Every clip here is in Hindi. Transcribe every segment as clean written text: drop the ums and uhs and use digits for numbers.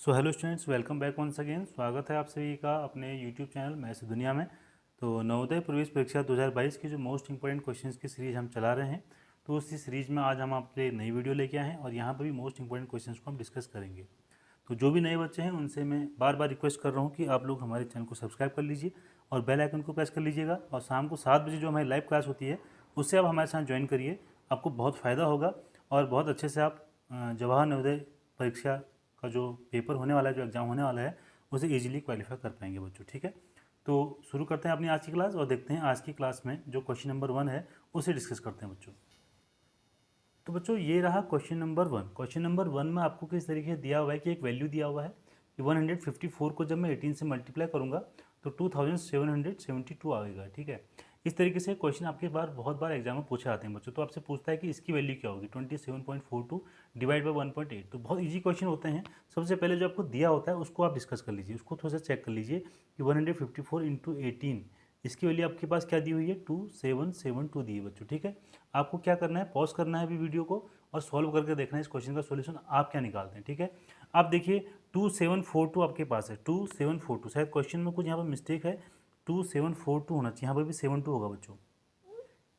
सो hello students, welcome back once again. स्वागत है आप सभी का अपने यूट्यूब चैनल मैथ्स दुनिया में। तो नवोदय प्रवेश परीक्षा 2022 की जो मोस्ट इंपॉर्टेंट क्वेश्चंस की सीरीज हम चला रहे हैं, तो उसी सीरीज में आज हम आपके लिए नई वीडियो लेके आए हैं और यहाँ पर भी मोस्ट इंपॉर्टेंट क्वेश्चंस को हम डिस्कस करेंगे। तो जो भी नए बच्चे हैं उनसे मैं बार बार रिक्वेस्ट कर रहा हूँ कि आप लोग हमारे चैनल को सब्सक्राइब कर लीजिए और बेल आइकन को प्रेस कर लीजिएगा। और शाम को 7 बजे जो हमारी लाइव क्लास होती है उससे आप हमारे साथ ज्वाइन करिए, आपको बहुत फ़ायदा होगा और बहुत अच्छे से आप जवाहर नवोदय परीक्षा का जो पेपर होने वाला है, जो एग्ज़ाम होने वाला है, उसे इजीली क्वालिफाई कर पाएंगे बच्चों। ठीक है, तो शुरू करते हैं अपनी आज की क्लास और देखते हैं आज की क्लास में जो क्वेश्चन नंबर 1 है उसे डिस्कस करते हैं बच्चों। तो बच्चों ये रहा क्वेश्चन नंबर 1। क्वेश्चन नंबर 1 में आपको किस तरीके से दिया हुआ है कि एक वैल्यू दिया हुआ है कि 154 को जब मैं 18 से मल्टीप्लाई करूँगा तो 2772 आएगा। ठीक है, इस तरीके से क्वेश्चन आपके बार बहुत बार एग्जाम में पूछे आते हैं बच्चों। तो आपसे पूछता है कि इसकी वैल्यू क्या होगी, 27.42 डिवाइड बाई 1.8। तो बहुत ईजी क्वेश्चन होते हैं। सबसे पहले जो आपको दिया होता है उसको आप डिस्कस कर लीजिए, उसको थोड़ा सा चेक कर लीजिए कि 154 इंटू 18 इसकी वैल्यू आपके पास क्या दी हुई है, 2772 दी है बच्चों। ठीक है, आपको क्या करना है, पॉज करना है अभी वीडियो को और सॉल्व करके देखना है इस क्वेश्चन का सॉल्यूशन आप क्या निकालते हैं। ठीक है, आप देखिए 2742 आपके पास है, 2742। शायद क्वेश्चन में कुछ यहाँ पर मिस्टेक है, 2742 होना चाहिए, यहाँ पर भी 72 होगा बच्चों।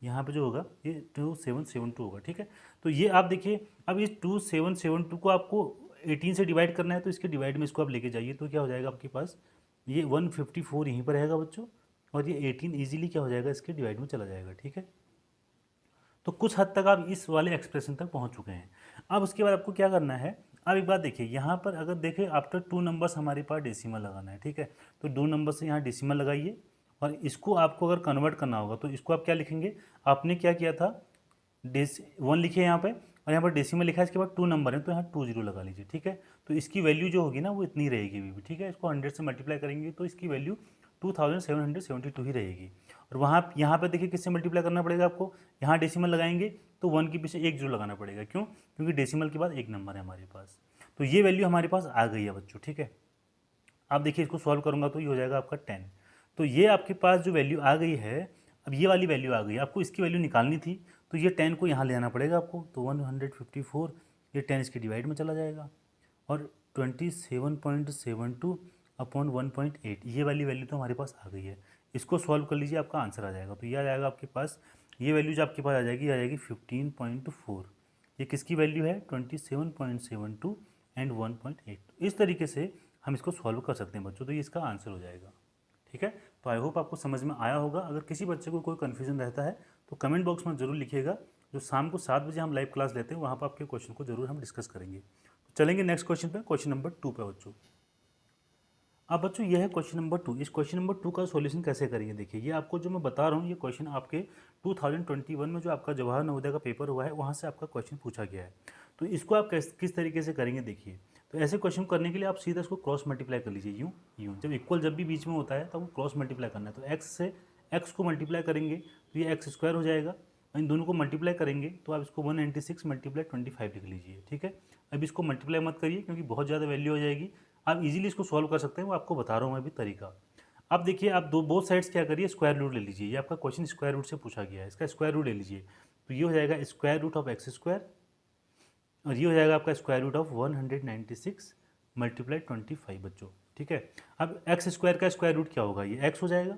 यहाँ पे जो होगा ये 2772 होगा। ठीक है, तो ये आप देखिए, अब इस 2772 को आपको 18 से डिवाइड करना है, तो इसके डिवाइड में इसको आप लेके जाइए तो क्या हो जाएगा आपके पास, ये 154 यहीं पर रहेगा बच्चों और ये 18 ईजिली क्या हो जाएगा, इसके डिवाइड में चला जाएगा। ठीक है, तो कुछ हद तक आप इस वाले एक्सप्रेशन तक पहुंच चुके हैं। अब उसके बाद आपको क्या करना है, अब एक बात देखिए, यहाँ पर अगर देखें आफ्टर 2 नंबर्स हमारे पास डेसिमल लगाना है। ठीक है, तो 2 नंबर से यहाँ डेसिमल लगाइए और इसको आपको अगर कन्वर्ट करना होगा तो इसको आप क्या लिखेंगे, आपने क्या किया था, 1 लिखिए यहाँ पे और यहाँ पर डेसिमल लिखा है, इसके बाद 2 नंबर है तो यहाँ 20 लगा लीजिए। ठीक है, तो इसकी वैल्यू जो होगी ना वो इतनी रहेगी अभी भी। ठीक है, इसको 100 से मल्टीप्लाई करेंगे तो इसकी वैल्यू 2772 ही रहेगी। और वहाँ यहाँ पे देखिए किससे मल्टीप्लाई करना पड़ेगा आपको, यहाँ डेसिमल लगाएंगे तो 1 के पीछे 1 जीरो लगाना पड़ेगा। क्यों, क्योंकि डेसिमल के बाद 1 नंबर है हमारे पास। तो ये वैल्यू हमारे पास आ गई है बच्चों। ठीक है, आप देखिए इसको सॉल्व करूँगा तो ये हो जाएगा आपका 10। तो ये आपके पास जो वैल्यू आ गई है, अब ये वाली वैल्यू आ गई, आपको इसकी वैल्यू निकालनी थी तो ये 10 को यहाँ ले आना पड़ेगा आपको। तो 154 ये 10 इसके डिवाइड में चला जाएगा और 27.72 अपॉन 1.8 ये वाली वैल्यू तो हमारे पास आ गई है। इसको सॉल्व कर लीजिए, आपका आंसर आ जाएगा। तो ये आ जाएगा आपके पास, ये वैल्यू जो आपके पास आ जाएगी 15.4। ये किसकी वैल्यू है, 27.72 एंड 1.8। इस तरीके से हम इसको सॉल्व कर सकते हैं बच्चों, तो ये इसका आंसर हो जाएगा। ठीक है, तो आई होप आपको समझ में आया होगा। अगर किसी बच्चे को कोई कन्फ्यूजन रहता है तो कमेंट बॉक्स में ज़रूर लिखिएगा। जो शाम को 7 बजे हम लाइव क्लास लेते हैं वहाँ पर आपके क्वेश्चन को जरूर हम डिस्कस करेंगे। तो चलेंगे नेक्स्ट क्वेश्चन पे, क्वेश्चन नंबर 2 पे बच्चों। अब बच्चों ये है क्वेश्चन नंबर 2। इस क्वेश्चन नंबर 2 का सॉल्यूशन कैसे करेंगे, देखिए ये आपको जो मैं बता रहा हूँ ये क्वेश्चन आपके 2021 में जो आपका जवाहर नवोदय का पेपर हुआ है वहाँ से आपका क्वेश्चन पूछा गया है। तो इसको आप किस तरीके से करेंगे देखिए। तो ऐसे क्वेश्चन करने के लिए आप सीधा इसको क्रॉस मल्टीप्लाई कर लीजिए, यूँ यूँ। जब इक्वल जब भी बीच में होता है तो आपको क्रॉस मल्टीप्लाई करना है। तो एक्स से एक्स को मल्टीप्लाई करेंगे तो ये एक्स स्क्वायर हो जाएगा, इन दोनों को मल्टीप्लाई करेंगे तो आप इसको 196 मल्टीप्लाई 25 लिख लीजिए। ठीक है, अब इसको मल्टीप्लाई मत करिए क्योंकि बहुत ज़्यादा वैल्यू हो जाएगी। आप इजीली इसको सॉल्व कर सकते हैं, वो आपको बता रहा हूँ मैं अभी तरीका। अब देखिए आप बोथ साइड्स क्या करिए, स्क्वायर रूट ले लीजिए। ये आपका क्वेश्चन स्क्वायर रूट से पूछा गया है, इसका स्क्वायर रूट ले लीजिए। तो ये हो जाएगा square root of X square और ये हो जाएगा आपका स्क्वायर रूट ऑफ 196 मल्टीप्लाई 25 बच्चों। ठीक है, अब एक्स स्क्वायर का स्क्वायर रूट क्या होगा, ये एक्स हो जाएगा।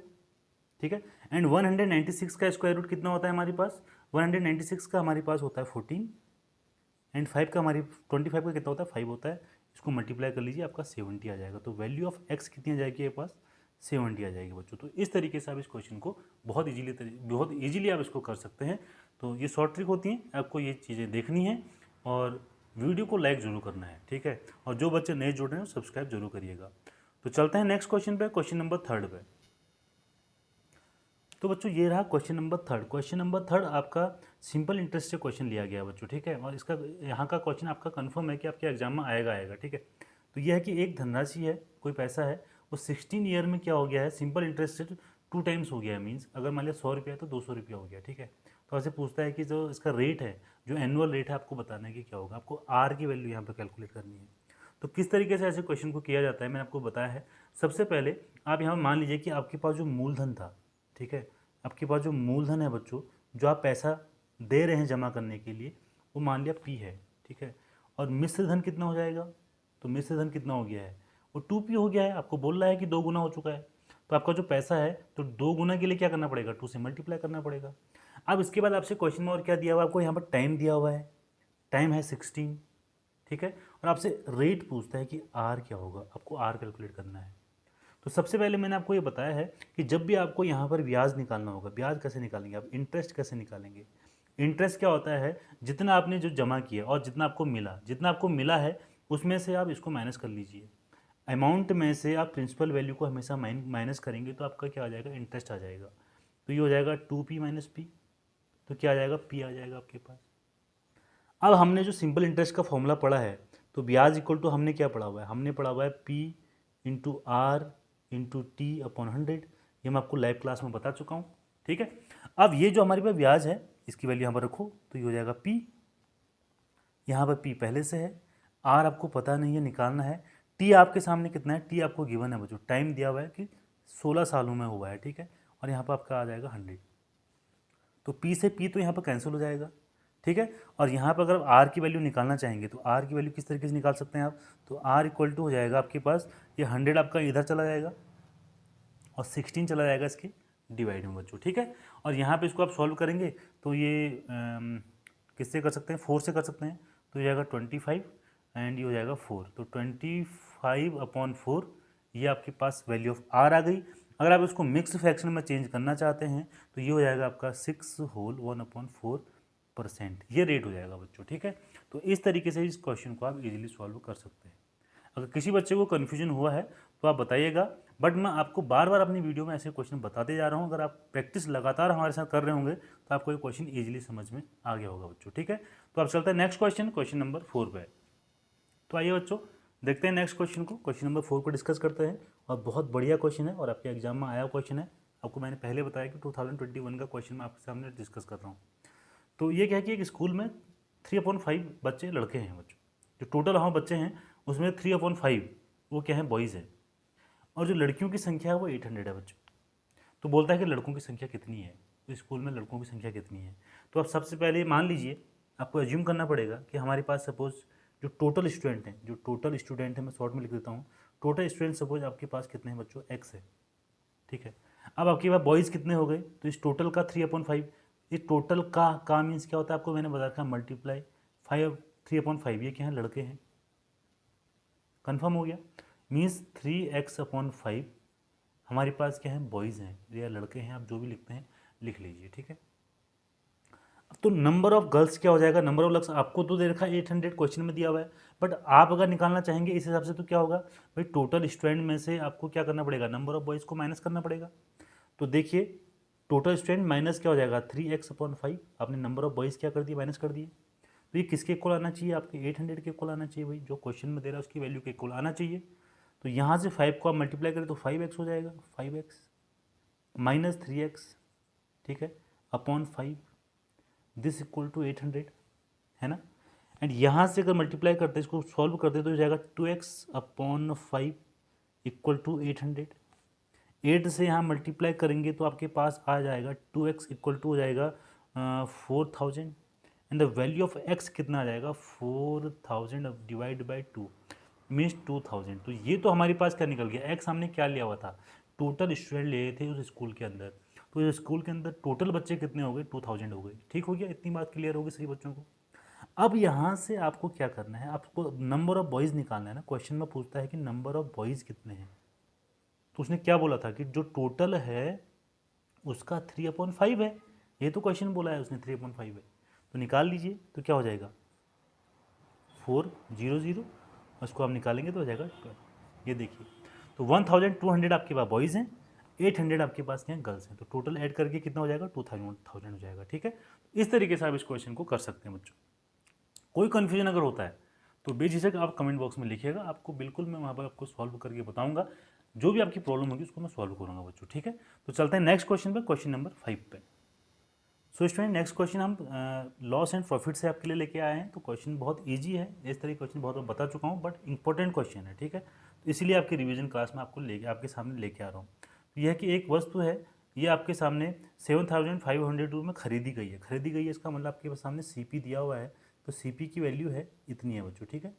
ठीक है, एंड 196 का स्क्वायर रूट कितना होता है हमारे पास, 196 का हमारे पास होता है 14 एंड 5 का हमारी 25 का कितना होता है 5 होता है। इसको मल्टीप्लाई कर लीजिए, आपका 70 आ जाएगा। तो वैल्यू ऑफ एक्स कितनी आ जाएगी आपके पास, 70 आ जाएगी बच्चों। तो इस तरीके से आप इस क्वेश्चन को बहुत इजीली आप इसको कर सकते हैं। तो ये शॉर्ट ट्रिक होती है, आपको ये चीज़ें देखनी है और वीडियो को लाइक जरूर करना है। ठीक है, और जो बच्चे नए जुड़ रहे हैं सब्सक्राइब जरूर करिएगा। तो चलते हैं नेक्स्ट क्वेश्चन पे, क्वेश्चन नंबर 3 पे। तो बच्चों ये रहा क्वेश्चन नंबर 3। क्वेश्चन नंबर 3 आपका सिंपल इंटरेस्ट से क्वेश्चन लिया गया बच्चों। ठीक है, और इसका यहाँ का क्वेश्चन आपका कंफर्म है कि आपके एग्जाम में आएगा। ठीक है, तो यह है कि एक धनराशि है, कोई पैसा है, वो 16 ईयर में क्या हो गया है, सिंपल इंटरेस्ट से 2 टाइम्स हो गया है। मीन्स अगर मान लिया 100 रुपया है तो 200 रुपया हो गया। ठीक है, तो ऐसे पूछता है कि जो इसका रेट है, जो एनुअल रेट है, आपको बताना है कि क्या होगा। आपको आर की वैल्यू यहाँ पर कैलकुलेट करनी है। तो किस तरीके से ऐसे क्वेश्चन को किया जाता है मैंने आपको बताया है। सबसे पहले आप यहाँ मान लीजिए कि आपके पास जो मूलधन था, ठीक है, आपके पास जो मूलधन है बच्चों, जो आप पैसा दे रहे हैं जमा करने के लिए, वो मान लिया पी है। ठीक है, और मिश्र धन कितना हो जाएगा, तो मिश्र धन कितना हो गया है, वो 2p हो गया है। आपको बोल रहा है कि 2 गुना हो चुका है, तो आपका जो पैसा है तो 2 गुना के लिए क्या करना पड़ेगा, 2 से मल्टीप्लाई करना पड़ेगा। अब इसके बाद आपसे क्वेश्चन में और क्या दिया हुआ है, आपको यहाँ पर टाइम दिया हुआ है, टाइम है 16, ठीक है। और आपसे रेट पूछता है कि आर क्या होगा, आपको आर कैलकुलेट करना है। तो सबसे पहले मैंने आपको ये बताया है कि जब भी आपको यहाँ पर ब्याज निकालना होगा, ब्याज कैसे निकालेंगे आप, इंटरेस्ट कैसे निकालेंगे। इंटरेस्ट क्या होता है, जितना आपने जो जमा किया और जितना आपको मिला है उसमें से आप इसको माइनस कर लीजिए। अमाउंट में से आप प्रिंसिपल वैल्यू को हमेशा माइनस करेंगे तो आपका क्या आ जाएगा, इंटरेस्ट आ जाएगा। तो ये हो जाएगा 2p माइनस पी, तो क्या आ जाएगा, p आ जाएगा आपके पास। अब हमने जो सिंपल इंटरेस्ट का फॉर्मूला पढ़ा है, तो ब्याज इक्वल टू हमने क्या पढ़ा हुआ है, हमने पढ़ा हुआ है p into R into T upon 100। ये मैं आपको लाइव क्लास में बता चुका हूँ, ठीक है। अब ये जो हमारे पास ब्याज है इसकी वैल्यू यहाँ पर रखो, तो ये हो जाएगा p, यहाँ पर p पहले से है, r आपको पता नहीं है, निकालना है। t आपके सामने कितना है, t आपको गिवन है बच्चों, टाइम दिया हुआ है कि 16 सालों में हुआ है, ठीक है। और यहाँ पर आपका आ जाएगा 100, तो p से p तो यहाँ पर कैंसिल हो जाएगा, ठीक है। और यहाँ पर अगर r की वैल्यू निकालना चाहेंगे तो r की वैल्यू किस तरीके से निकाल सकते हैं आप, तो r इक्वल टू हो जाएगा आपके पास, ये 100 आपका इधर चला जाएगा और 16 चला जाएगा इसके डिवाइड में बच्चों, ठीक है। और यहाँ पे इसको आप सॉल्व करेंगे तो ये किससे कर सकते हैं, 4 से कर सकते हैं, तो ये जाएगा 25 एंड ये हो जाएगा 4, तो 25/4 ये आपके पास वैल्यू ऑफ आर आ गई। अगर आप इसको मिक्स फ्रैक्शन में चेंज करना चाहते हैं तो ये हो जाएगा आपका 6 होल 1/4%, ये रेट हो जाएगा बच्चों, ठीक है। तो इस तरीके से इस क्वेश्चन को आप इजीली सॉल्व कर सकते हैं। अगर किसी बच्चे को कन्फ्यूजन हुआ है तो आप बताइएगा, बट मैं आपको बार बार अपनी वीडियो में ऐसे क्वेश्चन बताते जा रहा हूँ। अगर आप प्रैक्टिस लगातार हमारे साथ कर रहे होंगे तो आपको ये क्वेश्चन इजीली समझ में आ गया होगा बच्चों, ठीक है। तो अब चलते हैं नेक्स्ट क्वेश्चन, क्वेश्चन नंबर 4 पे। तो आइए बच्चों देखते हैं नेक्स्ट क्वेश्चन को, क्वेश्चन नंबर 4 को डिस्कस करते हैं। और बहुत बढ़िया क्वेश्चन है और आपके एग्जाम में आया क्वेश्चन है। आपको मैंने पहले बताया कि 2021 का क्वेश्चन मैं आपके सामने डिस्कस कर रहा हूँ। तो ये क्या है कि एक स्कूल में 3/5 बच्चे लड़के हैं बच्चों, जो टोटल वहाँ बच्चे हैं उसमें 3/5 वो क्या है, बॉयज़ है, और जो लड़कियों की संख्या है वो 800 है बच्चों। तो बोलता है कि लड़कों की संख्या कितनी है, तो स्कूल में लड़कों की संख्या कितनी है। तो आप सबसे पहले मान लीजिए, आपको एज्यूम करना पड़ेगा कि हमारे पास सपोज जो टोटल स्टूडेंट है, मैं शॉर्ट में लिख देता हूँ, टोटल स्टूडेंट सपोज आपके पास कितने हैं बच्चों, x है, ठीक है। अब आपके पास बॉयज़ कितने हो गए, तो इस टोटल का 3/5, इस टोटल का मीन्स क्या होता है आपको मैंने बता रखा, मल्टीप्लाई 3/5, ये क्या है, लड़के हैं, कन्फर्म हो गया। मीन्स 3x/5 हमारे पास क्या है, बॉयज़ हैं या लड़के हैं, आप जो भी लिखते हैं लिख लीजिए, ठीक है। तो नंबर ऑफ गर्ल्स क्या हो जाएगा, नंबर ऑफ लक्स आपको तो दे रखा है 800 क्वेश्चन में दिया हुआ है, बट आप अगर निकालना चाहेंगे इस हिसाब से तो क्या होगा भाई, टोटल स्टूडेंट में से आपको क्या करना पड़ेगा, नंबर ऑफ बॉयज़ को माइनस करना पड़ेगा। तो देखिए टोटल स्टूडेंट माइनस क्या हो जाएगा, 3x/5, आपने नंबर ऑफ बॉयज़ क्या कर दिए, माइनस कर दिए। तो ये किसके इक्वल आना चाहिए, आपके 800 के इक्वल आना चाहिए भाई, जो क्वेश्चन में दे रहा है उसकी वैल्यू के इक्वल आना चाहिए। तो यहाँ से 5 को आप मल्टीप्लाई करें तो 5x हो जाएगा, 5x माइनस 3x, ठीक है, अपॉन 5, दिस इक्वल टू 800 है ना। एंड यहाँ से अगर मल्टीप्लाई करते हैं, इसको सॉल्व करते तो हो जाएगा 2x/5 इक्वल टू 800। 8 से यहाँ मल्टीप्लाई करेंगे तो आपके पास आ जाएगा 2x इक्वल टू हो जाएगा 4000 and the value of x कितना आ जाएगा, 4000 डिवाइड बाई 2 मीन्स 2000। तो ये तो हमारे पास क्या निकल गया, x हमने क्या लिया हुआ था, टोटल स्टूडेंट लिए थे उस स्कूल के अंदर। तो इस स्कूल के अंदर टोटल बच्चे कितने हो गए, 2000 हो गए, ठीक हो गया, इतनी बात क्लियर होगी सभी बच्चों को। अब यहाँ से आपको क्या करना है, आपको नंबर ऑफ बॉयज़ निकालना है ना। क्वेश्चन में पूछता है कि नंबर ऑफ बॉयज़ कितने हैं, तो उसने क्या बोला था कि जो टोटल है उसका 3/5 है, ये तो क्वेश्चन बोला है उसने 3/5 है, तो निकाल लीजिए। तो क्या हो जाएगा 400, उसको आप निकालेंगे तो हो जाएगा 12। ये देखिए, तो 1200 आपके पास बॉयज़ हैं, 800 आपके पास क्या गर्ल्स हैं, तो टोटल ऐड करके कितना हो जाएगा, 2000 हो जाएगा, ठीक है। इस तरीके से आप इस क्वेश्चन को कर सकते हैं बच्चों। कोई कन्फ्यूजन अगर होता है तो बेझिझक आप कमेंट बॉक्स में लिखिएगा, आपको बिल्कुल मैं वहाँ पर आपको सॉल्व करके बताऊंगा, जो भी आपकी प्रॉब्लम होगी उसको मैं सॉल्व करूँगा बच्चों, ठीक है। तो चलते हैं नेक्स्ट क्वेश्चन पे, क्वेश्चन नंबर 5 पे। सो स्टूडेंट नेक्स्ट क्वेश्चन हम लॉस एंड प्रॉफिट से आपके लिए लेके आए हैं। तो क्वेश्चन बहुत ईजी है, इस तरह क्वेश्चन बहुत बता चुका हूँ, बट इंपॉर्टेंट क्वेश्चन है, ठीक है। तो इसीलिए आपकी रिवीजन क्लास में आपके सामने लेके आ रहा हूँ। तो यह कि एक वस्तु है, ये आपके सामने 7500 में खरीदी गई है, इसका मतलब आपके सामने CP दिया हुआ है, तो CP की वैल्यू है इतनी है बच्चों, ठीक है।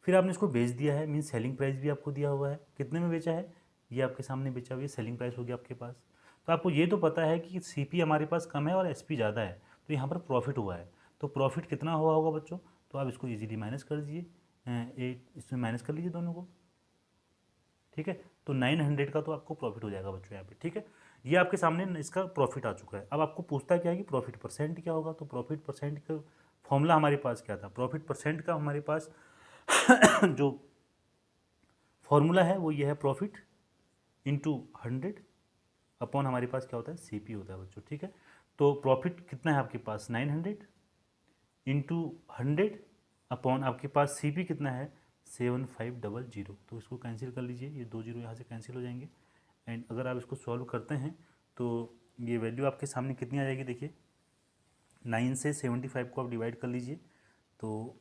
फिर आपने इसको बेच दिया है, मीन सेलिंग प्राइस भी आपको दिया हुआ है, कितने में बेचा है, ये आपके सामने बेचा हुआ है, सेलिंग प्राइस हो गया आपके पास। तो आपको ये तो पता है कि सीपी हमारे पास कम है और एसपी ज़्यादा है, तो यहाँ पर प्रॉफिट हुआ है। तो प्रॉफिट कितना हुआ होगा बच्चों, तो आप इसको इजीली माइनस कर दीजिए, इसमें माइनस कर लीजिए दोनों को, ठीक है। तो 900 का तो आपको प्रॉफिट हो जाएगा बच्चों यहाँ पे, ठीक है। ये आपके सामने इसका प्रॉफिट आ चुका है। अब आपको पूछता क्या है कि प्रॉफिट परसेंट क्या होगा, तो प्रॉफिट परसेंट का फॉर्मूला हमारे पास क्या था, प्रॉफिट परसेंट का हमारे पास जो फॉर्मूला है वो ये है, प्रॉफिट इंटू 100 अपॉन हमारे पास क्या होता है, सीपी होता है बच्चों, ठीक है। तो प्रॉफिट कितना है आपके पास 900 इंटू 100 अपॉन आपके पास सीपी कितना है 7500। तो इसको कैंसिल कर लीजिए, ये 2 जीरो यहाँ से कैंसिल हो जाएंगे। एंड अगर आप इसको सॉल्व करते हैं तो ये वैल्यू आपके सामने कितनी आ जाएगी, देखिए 9 से 75 को आप डिवाइड कर लीजिए, तो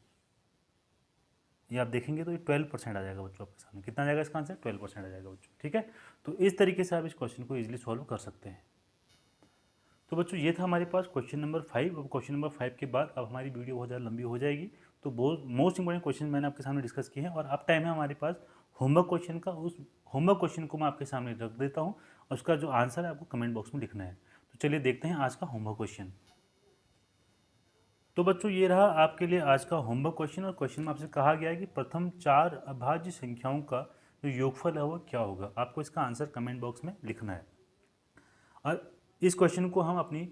ये आप देखेंगे तो ये 12% आ जाएगा बच्चों आपके सामने। कितना आ जाएगा इसका आंसर, 12% आ जाएगा बच्चों, ठीक है। तो इस तरीके से आप इस क्वेश्चन को इजीली सॉल्व कर सकते हैं। तो बच्चों ये था हमारे पास क्वेश्चन नंबर 5। अब क्वेश्चन नंबर 5 के बाद अब हमारी वीडियो बहुत ज़्यादा लंबी हो जाएगी, तो बहुत मोस्ट इंपॉर्टेंट क्वेश्चन मैंने आपके सामने डिस्कस किए हैं। और अब टाइम है हमारे पास होमवर्क क्वेश्चन का। उस होमवर्क क्वेश्चन को मैं आपके सामने रख देता हूँ और उसका जो आंसर है आपको कमेंट बॉक्स में लिखना है। तो चलिए देखते हैं आज का होमवर्क क्वेश्चन। तो बच्चों ये रहा आपके लिए आज का होमवर्क क्वेश्चन। और क्वेश्चन में आपसे कहा गया है कि प्रथम 4 अभाज्य संख्याओं का जो योगफल है वो क्या होगा। आपको इसका आंसर कमेंट बॉक्स में लिखना है। और इस क्वेश्चन को हम अपनी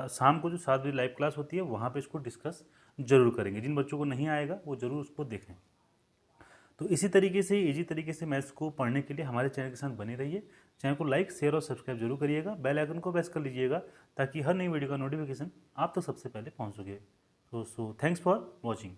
शाम को जो 7 बजे लाइव क्लास होती है वहाँ पे इसको डिस्कस जरूर करेंगे। जिन बच्चों को नहीं आएगा वो जरूर उसको देखें। तो इसी तरीके से इजी तरीके से मैथ्स को पढ़ने के लिए हमारे चैनल के साथ बने रहिए। चैनल को लाइक शेयर और सब्सक्राइब जरूर करिएगा, बेल आइकन को प्रेस कर लीजिएगा ताकि हर नई वीडियो का नोटिफिकेशन आप तक सबसे पहले पहुंच सके। So thanks for watching.